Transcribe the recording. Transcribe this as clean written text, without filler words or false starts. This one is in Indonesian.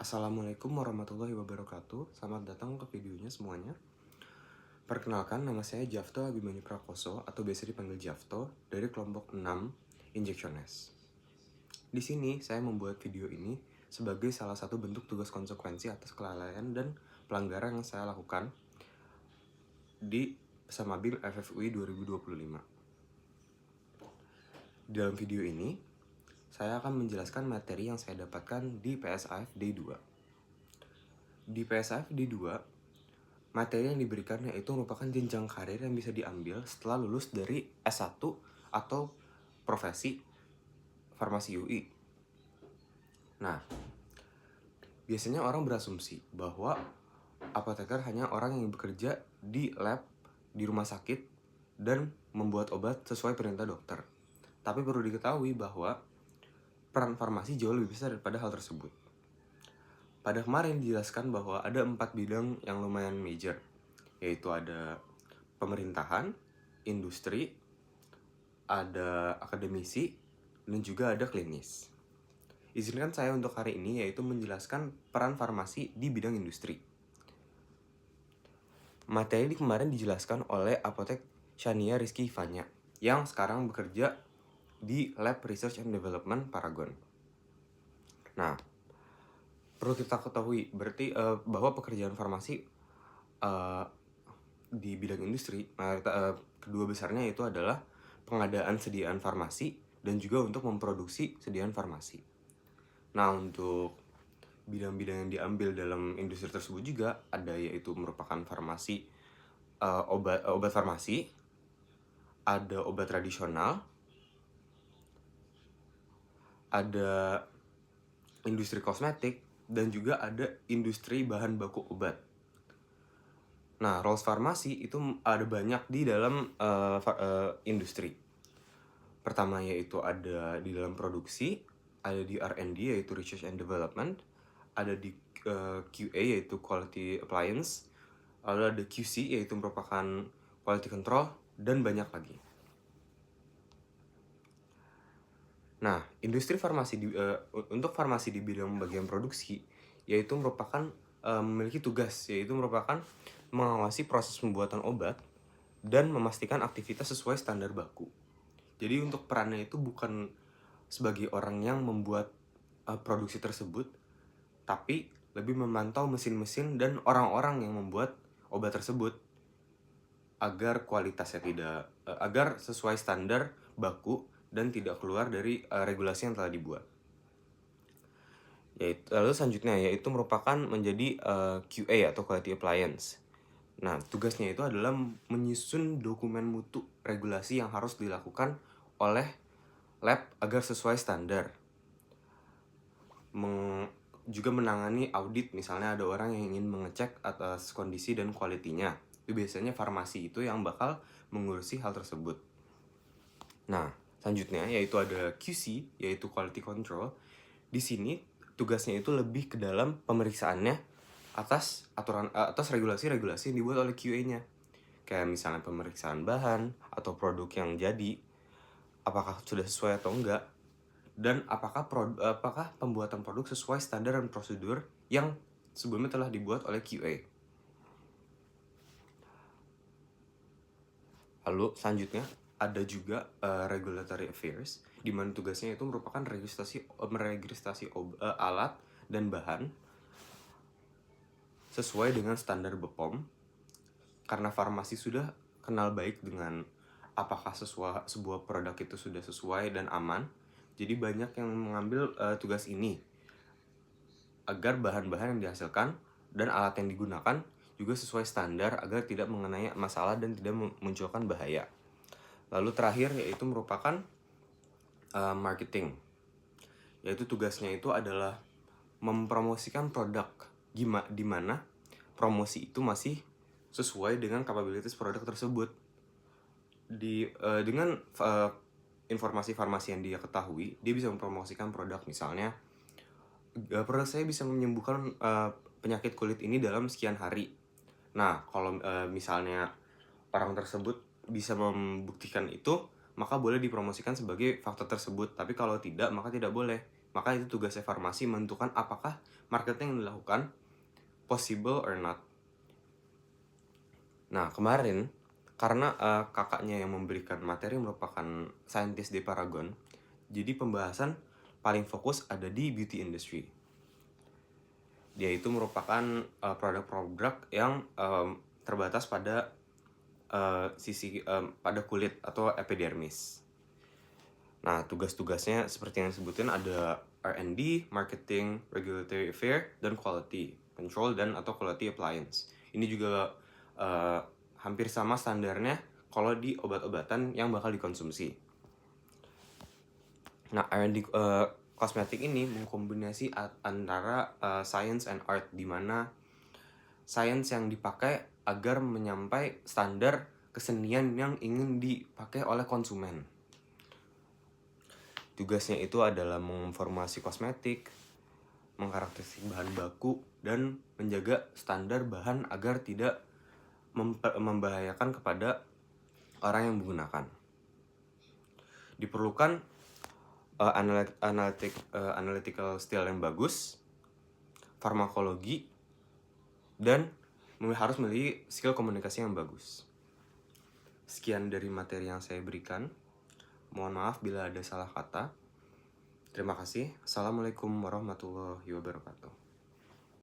Assalamualaikum warahmatullahi wabarakatuh. Selamat datang ke videonya semuanya. Perkenalkan, nama saya Jafto Abimanyu Prakoso atau biasa dipanggil Jafto dari kelompok 6 Injectionist. Di sini saya membuat video ini sebagai salah satu bentuk tugas konsekuensi atas kelalaian dan pelanggaran yang saya lakukan di Pesamabil FFUI 2025. Di dalam video ini, saya akan menjelaskan materi yang saya dapatkan di PSAF D2. Di PSAF D2, materi yang diberikan yaitu merupakan jenjang karir yang bisa diambil setelah lulus dari S1 atau profesi farmasi UI. Nah, biasanya orang berasumsi bahwa apoteker hanya orang yang bekerja di lab, di rumah sakit, dan membuat obat sesuai perintah dokter. Tapi perlu diketahui bahwa peran farmasi jauh lebih besar daripada hal tersebut. Pada kemarin dijelaskan bahwa ada 4 bidang yang lumayan major, yaitu ada pemerintahan, industri, ada akademisi, dan juga ada klinis. Izinkan saya untuk hari ini yaitu menjelaskan peran farmasi di bidang industri. Materi kemarin dijelaskan oleh apotek Shania Rizky Ivanya yang sekarang bekerja di Lab Research and Development Paragon. Nah, perlu kita ketahui berarti bahwa pekerjaan farmasi di bidang industri kedua besarnya itu adalah pengadaan sediaan farmasi dan juga untuk memproduksi sediaan farmasi. Nah, untuk bidang-bidang yang diambil dalam industri tersebut juga ada yaitu merupakan farmasi, obat farmasi, ada obat tradisional, ada industri kosmetik, dan juga ada industri bahan baku obat. Nah, roles farmasi itu ada banyak di dalam industri. Pertama yaitu ada di dalam produksi, ada di R&D yaitu Research and Development, ada di QA yaitu Quality Appliance, lalu ada QC yaitu merupakan Quality Control, dan banyak lagi. Nah, industri farmasi untuk farmasi di bidang bagian produksi yaitu merupakan memiliki tugas yaitu merupakan mengawasi proses pembuatan obat dan memastikan aktivitas sesuai standar baku. Jadi untuk perannya itu bukan sebagai orang yang membuat produksi tersebut, tapi lebih memantau mesin-mesin dan orang-orang yang membuat obat tersebut agar kualitasnya agar sesuai standar baku dan tidak keluar dari regulasi yang telah dibuat. Lalu selanjutnya yaitu merupakan menjadi QA atau Quality Appliance. Nah, tugasnya itu adalah menyusun dokumen mutu regulasi yang harus dilakukan oleh lab agar sesuai standar. Juga menangani audit, misalnya ada orang yang ingin mengecek atas kondisi dan kualitinya. Itu biasanya farmasi itu yang bakal mengurusi hal tersebut. Nah, selanjutnya yaitu ada QC, yaitu Quality Control. Di sini tugasnya itu lebih ke dalam pemeriksaannya atas regulasi-regulasi yang dibuat oleh QA-nya. Kayak misalnya pemeriksaan bahan atau produk yang jadi, apakah sudah sesuai atau enggak, dan apakah pembuatan produk sesuai standar dan prosedur yang sebelumnya telah dibuat oleh QA. Lalu selanjutnya ada juga regulatory affairs, di mana tugasnya itu merupakan meregistrasi alat dan bahan sesuai dengan standar BPOM. Karena farmasi sudah kenal baik dengan apakah sebuah produk itu sudah sesuai dan aman, jadi banyak yang mengambil tugas ini agar bahan-bahan yang dihasilkan dan alat yang digunakan juga sesuai standar agar tidak mengenai masalah dan tidak memunculkan bahaya. Lalu terakhir yaitu merupakan marketing, yaitu tugasnya itu adalah mempromosikan produk di mana promosi itu masih sesuai dengan kapabilitas produk tersebut. Dengan informasi farmasi yang dia ketahui, dia bisa mempromosikan produk, misalnya produk saya bisa menyembuhkan penyakit kulit ini dalam sekian hari. Nah, kalau misalnya orang tersebut bisa membuktikan itu, maka boleh dipromosikan sebagai faktor tersebut. Tapi kalau tidak, maka tidak boleh. Maka itu tugasnya farmasi menentukan apakah marketing yang dilakukan possible or not. Nah, kemarin karena kakaknya yang memberikan materi merupakan saintis di Paragon, jadi pembahasan paling fokus ada di beauty industry. Dia itu merupakan produk-produk yang terbatas pada pada kulit atau epidermis. Nah, tugas-tugasnya seperti yang disebutin ada R&D, marketing, regulatory affair, dan quality control dan atau quality appliance. Ini juga hampir sama standarnya kalau di obat-obatan yang bakal dikonsumsi. Nah, R&D kosmetik ini mengkombinasi antara science and art, di mana science yang dipakai agar menyampai standar kesenian yang ingin dipakai oleh konsumen. Tugasnya itu adalah menginformasi kosmetik, mengkarakteristik bahan baku, dan menjaga standar bahan agar tidak membahayakan kepada orang yang menggunakan. Diperlukan analytical skill yang bagus, farmakologi, dan harus memiliki skill komunikasi yang bagus. Sekian dari materi yang saya berikan. Mohon maaf bila ada salah kata. Terima kasih. Assalamualaikum warahmatullahi wabarakatuh.